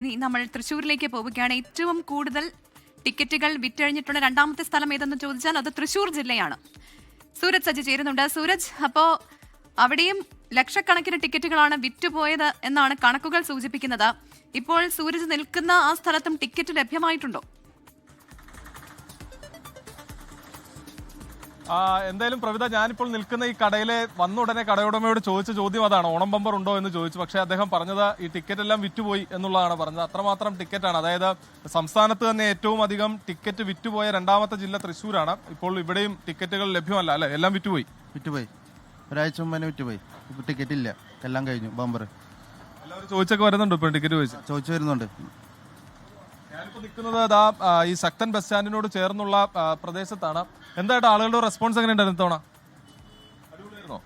ഇനി നമ്മൾ തൃശ്ശൂരിലേക്ക് പോവുകയാണ്. ഏറ്റവും കൂടുതൽ ടിക്കറ്റുകൾ വിറ്റഴിഞ്ഞിട്ടുള്ള രണ്ടാമത്തെ സ്ഥലം ഏതെന്ന് ചോദിച്ചാൽ അത് തൃശ്ശൂർ ജില്ലയാണ്. സൂരജ് സജി ചേരുന്നുണ്ട്. സൂരജ്, അപ്പോ അവിടെയും ലക്ഷക്കണക്കിന് ടിക്കറ്റുകളാണ് വിറ്റുപോയത് എന്നാണ് കണക്കുകൾ സൂചിപ്പിക്കുന്നത്. ഇപ്പോൾ സൂരജ് നിൽക്കുന്ന ആ സ്ഥലത്തും ടിക്കറ്റ് ലഭ്യമായിട്ടുണ്ടോ? എന്തായാലും പ്രവിത, ഞാനിപ്പോൾ നിൽക്കുന്ന ഈ കടയിലെ വന്ന ഉടനെ കടയുടമയോട് ചോദിച്ച ചോദ്യം അതാണ്, ഓണം ബമ്പർ ഉണ്ടോ എന്ന് ചോദിച്ചു. പക്ഷേ അദ്ദേഹം പറഞ്ഞത് ഈ ടിക്കറ്റ് എല്ലാം വിറ്റുപോയി എന്നുള്ളതാണ് പറഞ്ഞത്. അത്രമാത്രം ടിക്കറ്റാണ്. അതായത് സംസ്ഥാനത്ത് തന്നെ ഏറ്റവും അധികം ടിക്കറ്റ് വിറ്റുപോയ രണ്ടാമത്തെ ജില്ല തൃശ്ശൂരാണ്. ഇപ്പോൾ ഇവിടെയും ടിക്കറ്റുകൾ ലഭ്യമല്ല, അല്ലെ? എല്ലാം വിറ്റുപോയി. ഒരാഴ്ച മുമ്പേ വിറ്റുപോയി. ഇപ്പൊ ടിക്കറ്റ് ഇല്ല, എല്ലാം കഴിഞ്ഞു. ബമ്പർ എല്ലാവരും ചോദിച്ചൊക്കെ വരുന്നുണ്ട്. ഇപ്പോൾ ടിക്കറ്റ് ചോദിച്ചു വരുന്നുണ്ട്. ഞാനിപ്പോൾ നിൽക്കുന്നത് ഈ ശക്തൻ ബസ് സ്റ്റാൻഡിനോട് ചേർന്നുള്ള പ്രദേശത്താണ്. എന്തായിട്ട് ആളുകളുടെ റെസ്പോൺസ് എങ്ങനെ ഉണ്ടായിരുന്നു തവണ? അടിപൊളിയായിരുന്നോ?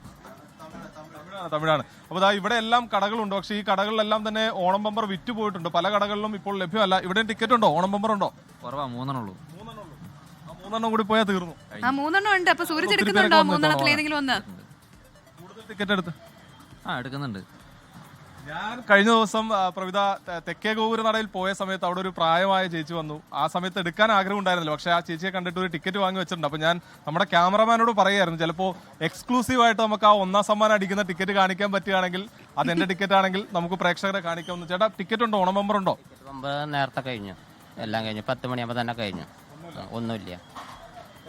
തമിഴാണ്. അപ്പോൾ ഇവിടെ എല്ലാം കടകളുണ്ട്. പക്ഷേ ഈ കടകളിലെല്ലാം തന്നെ ഓണം ബമ്പർ വിറ്റുപോയിട്ടുണ്ട്. പല കടകളിലും ഇപ്പോൾ ലഭ്യമല്ല. ഇവിടെ ടിക്കറ്റ് ഉണ്ടോ? ഓണം ബമ്പർ ഉണ്ടോ? കുറവാ, മൂന്നെണ്ണുള്ളൂ. മൂന്നെണ്ണം കൂടി പോയാൽ തീർന്നു. മൂന്നെണ്ണം ഉണ്ട്. അപ്പൊ സൂരജ് എടുക്കുന്നുണ്ടോ? മൂന്നെണ്ണത്തിൽ ഏതെങ്കിലും ഒന്ന്? കൂടുതൽ ടിക്കറ്റ് എടുത്ത് എടുക്കുന്നുണ്ട്. ഞാൻ കഴിഞ്ഞ ദിവസം പ്രവിത തെക്കേ ഗോപുരനടയിൽ പോയ സമയത്ത് അവിടെ ഒരു പ്രായമായ ചേച്ചി വന്നു. ആ സമയത്ത് എടുക്കാൻ ആഗ്രഹം ഉണ്ടായിരുന്നില്ല. പക്ഷെ ആ ചേച്ചിയെ കണ്ടിട്ട് ഒരു ടിക്കറ്റ് വാങ്ങി വെച്ചിട്ടുണ്ട്. അപ്പൊ ഞാൻ നമ്മുടെ ക്യാമറമാനോട് പറയായിരുന്നു, ചിലപ്പോൾ എക്സ്ക്ലൂസീവ് ആയിട്ട് നമുക്ക് ആ ഒന്നാം സമ്മാനം അടിക്കുന്ന ടിക്കറ്റ് കാണിക്കാൻ പറ്റുകയാണെങ്കിൽ അത് എന്റെ ടിക്കറ്റ് ആണെങ്കിൽ നമുക്ക് പ്രേക്ഷകരെ കാണിക്കാമെന്ന്. ചേട്ടാ, ടിക്കറ്റ് ഉണ്ടോ? ഓണം ബമ്പർ ഉണ്ടോ? നേരത്തെ കഴിഞ്ഞു, എല്ലാം കഴിഞ്ഞു. 10 മണിയാകുമ്പോൾ തന്നെ കഴിഞ്ഞു. ഒന്നുമില്ല.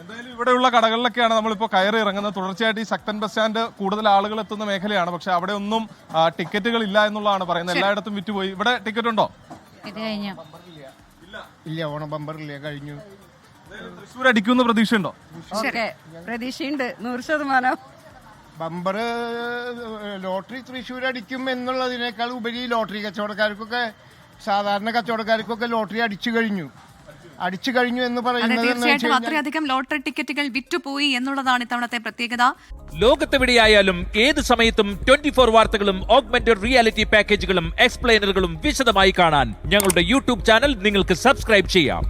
എന്തായാലും ഇവിടെയുള്ള കടകളിലൊക്കെയാണ് നമ്മളിപ്പോൾ കയറി ഇറങ്ങുന്നത്. തുടർച്ചയായിട്ട് ഈ ശക്തൻ ബസ് സ്റ്റാൻഡ് കൂടുതൽ ആളുകൾ എത്തുന്ന മേഖലയാണ്. പക്ഷെ അവിടെ ഒന്നും ടിക്കറ്റുകൾ ഇല്ല എന്നുള്ളതാണ് പറയുന്നത്. എല്ലായിടത്തും വിറ്റുപോയി. ഇവിടെ ടിക്കറ്റ് ഉണ്ടോ? ഇല്ല, ഓണം ബമ്പർ ഇല്ല, കഴിഞ്ഞു. തൃശ്ശൂർ അടിക്കുമെന്ന് പ്രതീക്ഷയുണ്ടോ? പ്രതീക്ഷയുണ്ട്, 100%. ബമ്പർ ലോട്ടറി തൃശ്ശൂർ അടിക്കും എന്നുള്ളതിനേക്കാൾ ഉപരി ലോട്ടറി കച്ചവടക്കാർക്കൊക്കെ, സാധാരണ കച്ചവടക്കാർക്കൊക്കെ ലോട്ടറി അടിച്ചു കഴിഞ്ഞു എന്ന് പറയുന്നത്. തീർച്ചയായിട്ടും അത്രയധികം ലോട്ടറി ടിക്കറ്റുകൾ വിറ്റുപോയി എന്നുള്ളതാണ് ഇത്തവണത്തെ പ്രത്യേകത. ലോകത്തെവിടെയായാലും ഏത് സമയത്തും 24 വാർത്തകളും ഓഗ്മെന്റഡ് റിയാലിറ്റി പാക്കേജുകളും എക്സ്പ്ലെയിനറുകളും വിശദമായി കാണാൻ ഞങ്ങളുടെ യൂട്യൂബ് ചാനൽ നിങ്ങൾക്ക് സബ്സ്ക്രൈബ് ചെയ്യാം.